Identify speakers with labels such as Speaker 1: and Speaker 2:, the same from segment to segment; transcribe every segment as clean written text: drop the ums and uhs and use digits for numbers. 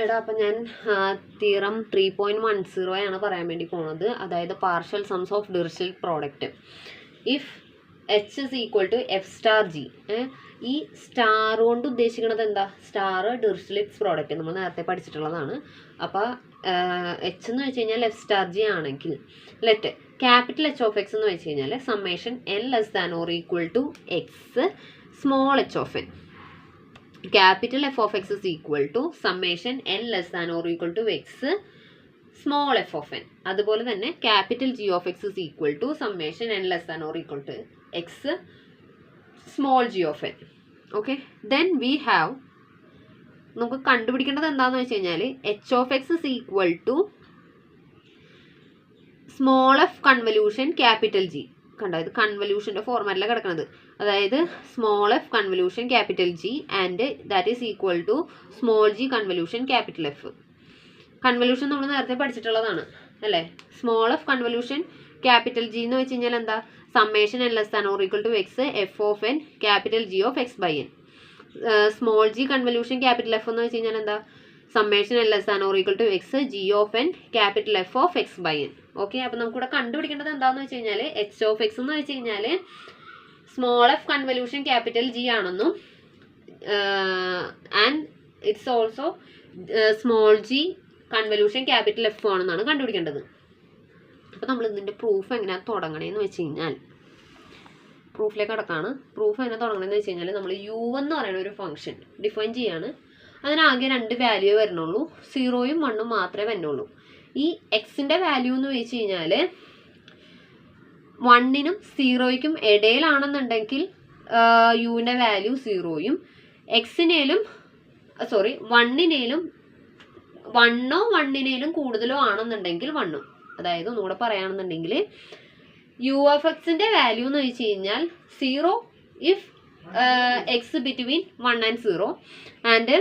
Speaker 1: എടാ അപ്പം ഞാൻ തിയറം 3.10 ആണ് പറയാൻ വേണ്ടി പോകുന്നത്. അതായത് partial sums of Dirichlet product. If H is equal to F star G. ഈ സ്റ്റാർ കൊണ്ട് ഉദ്ദേശിക്കുന്നത് എന്താ? സ്റ്റാർ ഡിറിച്ലെറ്റ് പ്രോഡക്റ്റ് നമ്മൾ നേരത്തെ പഠിച്ചിട്ടുള്ളതാണ്. അപ്പോൾ എച്ച് എന്ന് വെച്ച് കഴിഞ്ഞാൽ എഫ് സ്റ്റാർ ജി ആണെങ്കിൽ let capital H of X എന്ന് വെച്ച് കഴിഞ്ഞാൽ summation N less than or equal to X small H of N. Capital F of x is equal to summation n less than or equal to x small f of n. അതുപോലെ തന്നെ capital G of x is equal to summation n less than or equal to x small g of n. Okay. Then we have നമുക്ക് കണ്ടുപിടിക്കേണ്ടത് എന്താണെന്ന് വെച്ച് കഴിഞ്ഞാൽ h of x is equal to small f convolution capital G. കണ്ടോ, ഇത് കൺവല്യൂഷൻ്റെ ഫോർമാറ്റിലാണ് കിടക്കുന്നത്. അതായത് small F convolution capital G and that is equal to small G convolution capital F. Convolution നമ്മൾ നേരത്തെ പഠിച്ചിട്ടുള്ളതാണ് അല്ലേ? Small F convolution capital G എന്ന് വെച്ച് കഴിഞ്ഞാൽ എന്താ? Summation N less than or equal to X F of N capital G of X by N. Small G convolution capital F എന്ന് വെച്ച് കഴിഞ്ഞാൽ എന്താ? Summation N less than or equal to X G of N capital F of X by n. Okay. അപ്പോൾ നമുക്കിവിടെ കണ്ടുപിടിക്കേണ്ടത് എന്താണെന്ന് വെച്ച് കഴിഞ്ഞാൽ എച്ച് ഓഫ് എക്സ് എന്ന് വെച്ച് കഴിഞ്ഞാൽ small F convolution capital G ആണെന്നും and it's also small G convolution capital F ആണെന്നാണ് കണ്ടുപിടിക്കേണ്ടത്. അപ്പോൾ നമ്മൾ ഇതിൻ്റെ പ്രൂഫ് എങ്ങനെയാണ് തുടങ്ങണേന്ന് വെച്ച് കഴിഞ്ഞാൽ പ്രൂഫിലേക്ക് കടക്കാണ്. പ്രൂഫ് എങ്ങനെ തുടങ്ങണമെന്ന് വെച്ച് കഴിഞ്ഞാൽ നമ്മൾ യു എന്ന് പറയുന്ന ഒരു ഫംഗ്ഷൻ ഡിഫൈൻ ചെയ്യാണ്. അതിനാകെ 2 വാല്യൂ വരുന്നുള്ളൂ, 0യും 1ഉം മാത്രമേ വരുന്നുള്ളൂ. ഈ എക്സിൻ്റെ വാല്യൂ എന്ന് വെച്ച് കഴിഞ്ഞാൽ 1നും 0യ്ക്കും ഇടയിലാണെന്നുണ്ടെങ്കിൽ യുവിൻ്റെ വാല്യൂ 0യും, എക്സിനേലും 1നും 1ഓ 1നേലും കൂടുതലോ ആണെന്നുണ്ടെങ്കിൽ 1ഉം. അതായത് ഒന്നുകൂടെ പറയുകയാണെന്നുണ്ടെങ്കിൽ യു ഓഫ് എക്സിൻ്റെ വാല്യൂ എന്ന് വെച്ച് കഴിഞ്ഞാൽ 0 if X between 1 and 0 and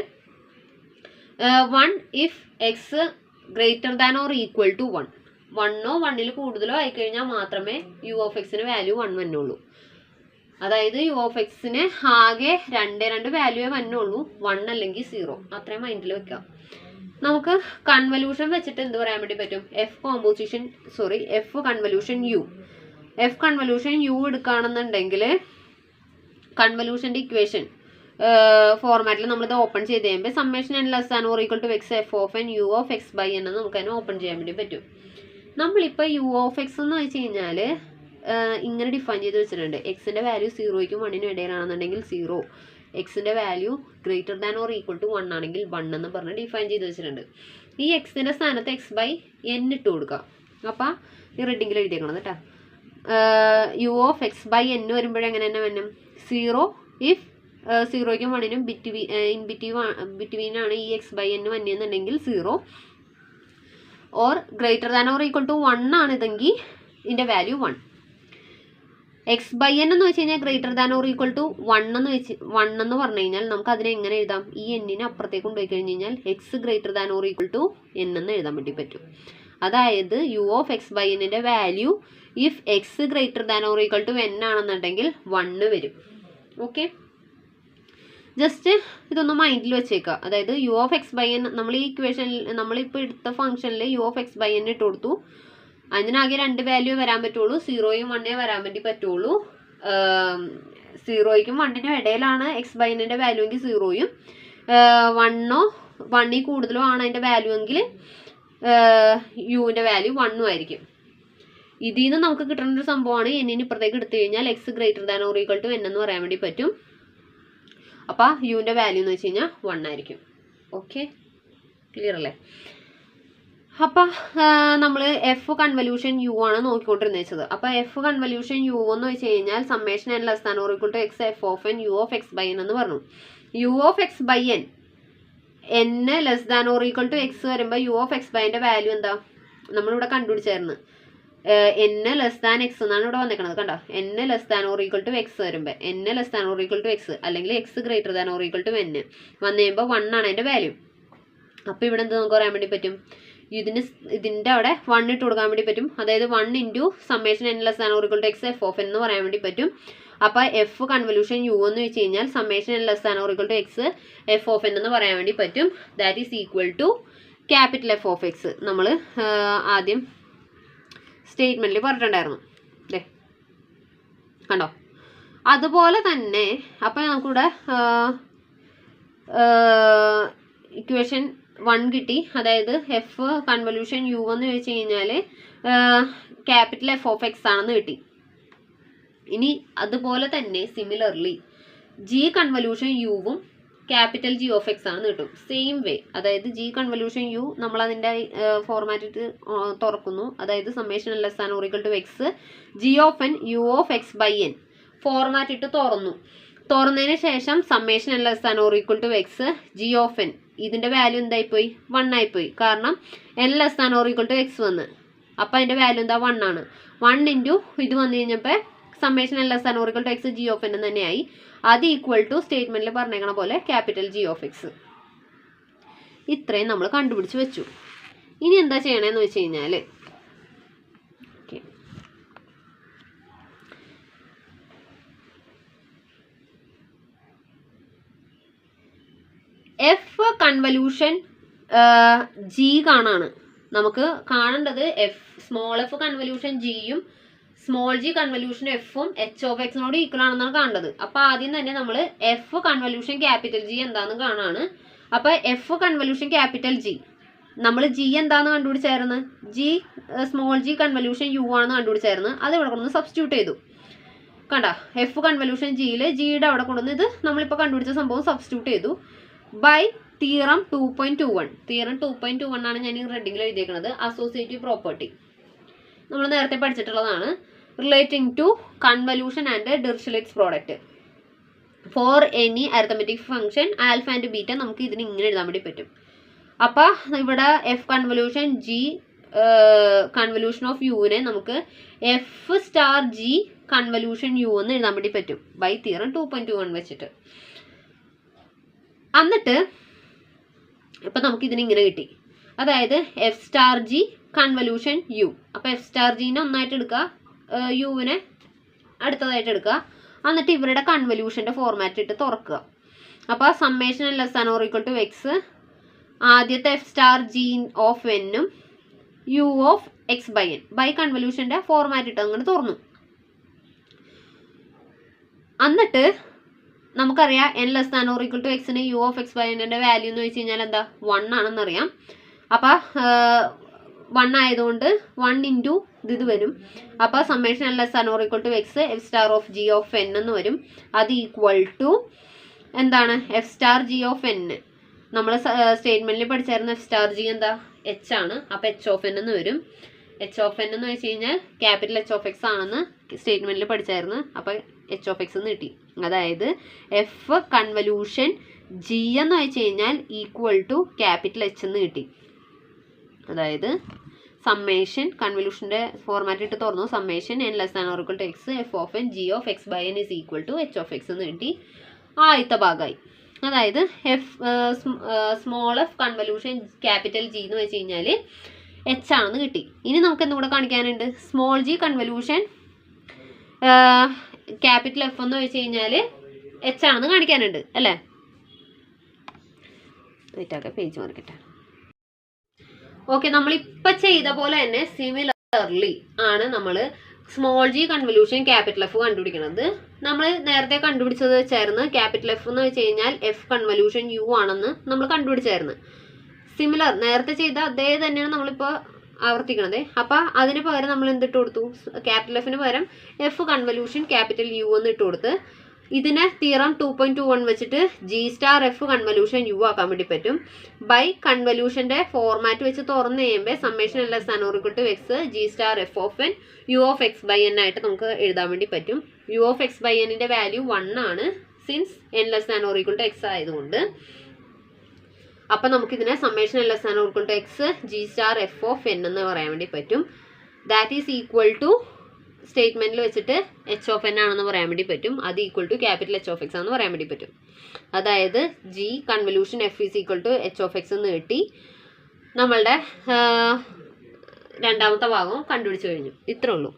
Speaker 1: 1 if x greater than or equal to 1. 1ഓ 1ൽ കൂടുതലോ ആയിക്കഴിഞ്ഞാൽ മാത്രമേ യു ഓഫ് എക്സിന് വാല്യൂ 1 വന്നുള്ളൂ. അതായത് യു ഓഫ് എക്സിന് ആകെ 2 വാല്യൂവേ വന്നുള്ളൂ, 1 അല്ലെങ്കിൽ 0. അത്രയും മൈൻഡിൽ വെക്കാം. നമുക്ക് കൺവല്യൂഷൻ വെച്ചിട്ട് എന്ത് പറയാൻ വേണ്ടി പറ്റും? എഫ് കൺവല്യൂഷൻ യു എടുക്കുകയാണെന്നുണ്ടെങ്കിൽ കൺവല്യൂഷൻ്റെ ഇക്വേഷൻ ഫോർമാറ്റിൽ നമ്മളിത് ഓപ്പൺ ചെയ്ത് കഴിയുമ്പോൾ summation N less than or equal to X F of N U of X by എന്ന് നമുക്ക് അതിനെ ഓപ്പൺ ചെയ്യാൻ വേണ്ടി പറ്റും. നമ്മളിപ്പോൾ യു ഓഫ് എക്സ് എന്ന് വെച്ച് കഴിഞ്ഞാൽ ഇങ്ങനെ ഡിഫൈൻ ചെയ്ത് വെച്ചിട്ടുണ്ട്. എക്സിൻ്റെ വാല്യൂ 0യ്ക്കും 1നും ഇടയിലാണെന്നുണ്ടെങ്കിൽ 0, എക്സിൻ്റെ value greater than or equal to 1 ആണെങ്കിൽ 1 എന്ന് പറഞ്ഞ് ഡിഫൈൻ ചെയ്ത് വെച്ചിട്ടുണ്ട്. ഈ എക്സിൻ്റെ സ്ഥാനത്ത് എക്സ് ബൈ എൻ ഇട്ട് കൊടുക്കുക. അപ്പോൾ ഈ റെഡിങ്ങിൽ എഴുതിയേക്കണം കേട്ടോ. U of X by N വരുമ്പോഴെങ്ങനെ തന്നെ വരും? 0 ഇഫ് 0യ്ക്കും 1നും ബിറ്റ്വീൻ ആണ് ഈ എക്സ് ബൈ എൻ വന്നെന്നുണ്ടെങ്കിൽ 0, or greater than or equal to 1 ആണിതെങ്കിൽ ഇതിൻ്റെ വാല്യൂ 1. എക്സ് ബൈ എൻ എന്ന് വെച്ച് കഴിഞ്ഞാൽ greater than or equal to 1 എന്ന് പറഞ്ഞു കഴിഞ്ഞാൽ നമുക്ക് അതിനെ എങ്ങനെ എഴുതാം? ഈ എന്നിനെ അപ്പുറത്തേക്ക് കൊണ്ടുപോയി കഴിഞ്ഞ് കഴിഞ്ഞാൽ X greater than or equal to N എന്ന് എഴുതാൻ വേണ്ടി പറ്റും. അതായത് യു ഓഫ് എക്സ് ബൈ എന്നിൻ്റെ value if X greater than or equal to N ആണെന്നുണ്ടെങ്കിൽ 1 വരും. ഓക്കെ. ജസ്റ്റ് ഇതൊന്ന് മൈൻഡിൽ വെച്ചേക്കുക. അതായത് U of X by N നമ്മൾ ഈ ഇക്വേഷനിൽ നമ്മളിപ്പോൾ എടുത്ത ഫംഗ്ഷനിൽ U of X by N ഇട്ട് കൊടുത്തു. അതിനാകെ 2 വാല്യൂ വരാൻ പറ്റുള്ളൂ, 0യും 1 വരാൻ വേണ്ടി പറ്റുള്ളൂ. 0യ്ക്കും 1നും ഇടയിലാണ് എക്സ് ബൈ എന്നിൻ്റെ വാല്യൂ എങ്കിൽ 0യും, 1ഓ 1ൽ കൂടുതലോ ആണ് അതിൻ്റെ വാല്യൂ എങ്കിൽ യുവിൻ്റെ വാല്യൂ 1ഉം ആയിരിക്കും. ഇതിൽ നിന്ന് നമുക്ക് കിട്ടുന്ന ഒരു സംഭവമാണ് എന്നിന് ഇപ്പുറത്തേക്ക് എടുത്തു കഴിഞ്ഞാൽ X greater than or equal to N എന്ന് പറയാൻ വേണ്ടി പറ്റും. അപ്പോൾ യുവിൻ്റെ വാല്യൂ എന്ന് വെച്ച് കഴിഞ്ഞാൽ 1 ആയിരിക്കും. ഓക്കെ, ക്ലിയർ അല്ലേ? അപ്പം നമ്മൾ എഫ് കൺവല്യൂഷൻ യു ആണ് നോക്കിക്കൊണ്ടിരുന്നത് വെച്ചത്. അപ്പോൾ എഫ് കൺവല്യൂഷൻ യു എന്ന് വെച്ച് കഴിഞ്ഞാൽ summation N less than or equal to X F of N U of X by N എന്ന് പറഞ്ഞു. U of X by n less than or equal to x വരുമ്പോൾ u of x ബൈൻ്റെ value എന്താ? നമ്മളിവിടെ കണ്ടുപിടിച്ചായിരുന്നു. n less than x എന്നാണ് ഇവിടെ വന്നേക്കുന്നത്. കണ്ടോ, n less than or equal to x വരുമ്പോൾ n less than or equal to x അല്ലെങ്കിൽ x greater than or equal to n വന്നു കഴിയുമ്പോൾ 1 ആണ് അതിൻ്റെ വാല്യൂ. അപ്പോൾ ഇവിടെ എന്ത് നമുക്ക് പറയാൻ വേണ്ടി പറ്റും? ഇതിൻ്റെ അവിടെ 1 ഇട്ട് കൊടുക്കാൻ വേണ്ടി പറ്റും. അതായത് 1 into summation N less than or equal to X F of n എന്ന് പറയാൻ വേണ്ടി പറ്റും. അപ്പോൾ എഫ് കൺവല്യൂഷൻ യു എന്ന് വെച്ച് കഴിഞ്ഞാൽ summation N less than or equal to X F of n എന്ന് പറയാൻ വേണ്ടി പറ്റും. That is equal to capital F of x. നമ്മൾ ആദ്യം സ്റ്റേറ്റ്മെൻറ്റിൽ പറഞ്ഞിട്ടുണ്ടായിരുന്നു. അല്ലേ, കണ്ടോ? അതുപോലെ തന്നെ അപ്പോൾ നമുക്കിവിടെ ഇക്വേഷൻ 1 കിട്ടി. അതായത് എഫ് കൺവല്യൂഷൻ യു എന്ന് വെച്ച് കഴിഞ്ഞാൽ ക്യാപിറ്റൽ എഫ് ഓഫ് എക്സ് ആണെന്ന് കിട്ടി. ഇനി അതുപോലെ തന്നെ സിമിലർലി ജി കൺവല്യൂഷൻ യുവും ക്യാപിറ്റൽ ജി ഓഫ് എക്സ് ആണെന്ന് കിട്ടും. സെയിം വേ, അതായത് ജി കൺവല്യൂഷൻ യു നമ്മൾ അതിൻ്റെ ഫോർമാറ്റിട്ട് തുറക്കുന്നു. അതായത് summation less than or equal to X G of N U of X by n format ഇട്ട് തുറന്നതിന് ശേഷം summation less than or equal to X G of n, ഇതിൻ്റെ വാല്യൂ എന്തായിപ്പോയി? 1 ആയിപ്പോയി. കാരണം n less than or equal to x വന്ന്, അപ്പോൾ അതിൻ്റെ വാല്യൂ എന്താ? 1 ആണ്. 1 ഇൻറ്റു ഇത് വന്നു കഴിഞ്ഞപ്പോൾ summation less than or equal to X G of n തന്നെയായി. അത് ഈക്വൽ ടു സ്റ്റേറ്റ്മെൻറ്റിൽ പറഞ്ഞേക്കണ പോലെ ക്യാപിറ്റൽ ജി ഓഫ് എക്സ്. ഇത്രയും നമ്മൾ കണ്ടുപിടിച്ച് വെച്ചു. ഇനി എന്താ ചെയ്യണമെന്ന് വെച്ച് കഴിഞ്ഞാൽ എഫ് കൺവല്യൂഷൻ ജി കാണാണ് നമുക്ക് കാണേണ്ടത്. സ്മോൾ എഫ് കൺവല്യൂഷൻ ജിയും സ്മോൾ ജി കൺവല്യൂഷൻ എഫും എച്ച് ഓഫ് എക്സിനോട് ഈക്വൽ ആണെന്നാണ് കാണേണ്ടത്. അപ്പോൾ ആദ്യം തന്നെ നമ്മൾ എഫ് കൺവല്യൂഷൻ ക്യാപിറ്റൽ ജി എന്താണെന്ന് കാണാണ്. അപ്പോൾ എഫ് കൺവല്യൂഷൻ ക്യാപിറ്റൽ ജി നമ്മൾ ജി എന്താണെന്ന് കണ്ടുപിടിച്ചായിരുന്നു? G small G convolution U ആണെന്ന് കണ്ടുപിടിച്ചായിരുന്നു. അത് ഇവിടെ കൊണ്ടുവന്ന് സബ്സ്റ്റിറ്റ്യൂട്ട് ചെയ്തു. കണ്ട, എഫ് കൺവല്യൂഷൻ ജിയിൽ ജിയുടെ അവിടെ കൊണ്ടുവന്ന് ഇത് നമ്മളിപ്പോൾ കണ്ടുപിടിച്ച സംഭവം സബ്സ്റ്റിറ്റ്യൂട്ട് ചെയ്തു. By theorem 2.21. തിയറം 2.21 ആണ് ഞാൻ ഈ റെഡിങ്ങിൽ എഴുതിയേക്കുന്നത്. അസോസിയേറ്റീവ് പ്രോപ്പർട്ടി നമ്മൾ നേരത്തെ പഠിച്ചിട്ടുള്ളതാണ്. Relating to convolution and Dirichlet's product for any arithmetic function alpha and beta നമുക്ക് ഇതിന് ഇങ്ങനെ എഴുതാൻ വേണ്ടി പറ്റും. അപ്പോൾ ഇവിടെ F convolution G convolution of യുവിനെ നമുക്ക് F star G convolution U എന്ന് എഴുതാൻ വേണ്ടി പറ്റും ബൈ തിയറം 2.21 വെച്ചിട്ട്. എന്നിട്ട് ഇപ്പം നമുക്ക് ഇതിനിങ്ങനെ കിട്ടി. അതായത് f star G convolution u. അപ്പോൾ എഫ് സ്റ്റാർ ജീനെ ഒന്നായിട്ട് എടുക്കുക, യുവിനെ അടുത്തതായിട്ട് എടുക്കുക. എന്നിട്ട് ഇവരുടെ കൺവല്യൂഷൻ്റെ ഫോർമാറ്റ് ഇട്ട് തുറക്കുക. അപ്പോൾ summation less than or equal to X ആദ്യത്തെ എഫ് സ്റ്റാർ ജി ഓഫ് എന്നും U of X by N by കൺവല്യൂഷൻ്റെ ഫോർമാറ്റ് ഇട്ട് അങ്ങനെ തുറന്നു. എന്നിട്ട് നമുക്കറിയാം N less than or equal to എക്സിന് യു ഓഫ് എക്സ് ബൈ എൻ്റെ വാല്യൂ എന്ന് വെച്ച് കഴിഞ്ഞാൽ എന്താ? 1 ആണെന്നറിയാം. അപ്പോൾ 1 ആയതുകൊണ്ട് 1 ഇൻറ്റു ഇത് വരും. അപ്പോൾ summation N less than or equal to X f star of g of n എന്ന് വരും. അത് ഈക്വൽ ടു എന്താണ്? F star G of n. നമ്മൾ സ്റ്റേറ്റ്മെൻറ്റിൽ പഠിച്ചായിരുന്നു എഫ് സ്റ്റാർ ജി എന്താ? എച്ച് ആണ്. അപ്പോൾ എച്ച് ഓഫ് എൻ എന്ന് വരും. എച്ച് ഓഫ് എൻ എന്ന് വെച്ച് കഴിഞ്ഞാൽ ക്യാപിറ്റൽ എച്ച് ഓഫ് എക്സ് ആണെന്ന് സ്റ്റേറ്റ്മെൻറ്റിൽ പഠിച്ചായിരുന്നു. അപ്പോൾ എച്ച് ഓഫ് എക്സ് എന്ന് കിട്ടി. അതായത് എഫ് കൺവല്യൂഷൻ ജി എന്ന് വെച്ച് കഴിഞ്ഞാൽ ഈക്വൽ ടു ക്യാപിറ്റൽ എച്ച് എന്ന് കിട്ടി. അതായത് സമ്മേഷൻ കൺവല്യൂഷൻ്റെ ഫോർമാറ്റ് ഇട്ട് തുറന്നു. Summation N less than or equal to X F of N G of X by N is equal to H of X എന്ന് കിട്ടി. ആദ്യത്തെ ഭാഗമായി. അതായത് small F convolution capital G എന്ന് വെച്ച് കഴിഞ്ഞാൽ എച്ച് ആണെന്ന് കിട്ടി. ഇനി നമുക്ക് എന്തുകൂടെ കാണിക്കാനുണ്ട്? Small G convolution capital F എന്ന് വെച്ച് കഴിഞ്ഞാൽ എച്ച് ആണെന്ന് കാണിക്കാനുണ്ട് അല്ലേ? പേജ് മാർക്കട്ടെ. ഓക്കെ, നമ്മളിപ്പോൾ ചെയ്ത പോലെ തന്നെ സിമിലർലി ആണ് നമ്മൾ small G convolution capital F കണ്ടുപിടിക്കുന്നത്. നമ്മൾ നേരത്തെ കണ്ടുപിടിച്ചത് വെച്ചായിരുന്നു ക്യാപിറ്റൽ എഫ് എന്ന് വെച്ച് കഴിഞ്ഞാൽ എഫ് കൺവല്യൂഷൻ യു ആണെന്ന് നമ്മൾ കണ്ടുപിടിച്ചായിരുന്നു. സിമിലർ നേരത്തെ ചെയ്ത അതേ തന്നെയാണ് നമ്മളിപ്പോൾ ആവർത്തിക്കണത്. അപ്പോൾ അതിന് പകരം നമ്മൾ എന്തിട്ട് കൊടുത്തു? ക്യാപിറ്റൽ എഫിന് പകരം എഫ് കൺവല്യൂഷൻ ക്യാപിറ്റൽ യു എന്ന് ഇട്ട് കൊടുത്ത് ഇതിനെ തിയറം 2.21 വെച്ചിട്ട് G star F convolution U ആക്കാൻ വേണ്ടി പറ്റും. ബൈ കൺവല്യൂഷൻ്റെ ഫോർമാറ്റ് വെച്ച് തുറന്ന് കഴിയുമ്പോൾ summation less than or equal to X G star F of N U of X by N ആയിട്ട് നമുക്ക് എഴുതാൻ വേണ്ടി പറ്റും. യു ഓഫ് എക്സ് ബൈ എന്നിൻ്റെ വാല്യൂ 1 ആണ്, since N less than or equal to X ആയതുകൊണ്ട്. അപ്പം നമുക്കിതിനെ summation less than or equal to X G star F of n എന്ന് പറയാൻ വേണ്ടി പറ്റും. ദാറ്റ് ഈസ് ഈക്വൽ ടു സ്റ്റേറ്റ്മെൻറ്റിൽ വെച്ചിട്ട് എച്ച് ഓഫ് എൻ ആണെന്ന് പറയാൻ വേണ്ടി പറ്റും. അത് equal to capital H of X ആണെന്ന് പറയാൻ വേണ്ടി പറ്റും. അതായത് g convolution f is equal to H of X എന്ന് കിട്ടി. നമ്മളുടെ രണ്ടാമത്തെ ഭാഗം കണ്ടുപിടിച്ച് കഴിഞ്ഞു. ഇത്രേ ഉള്ളൂ.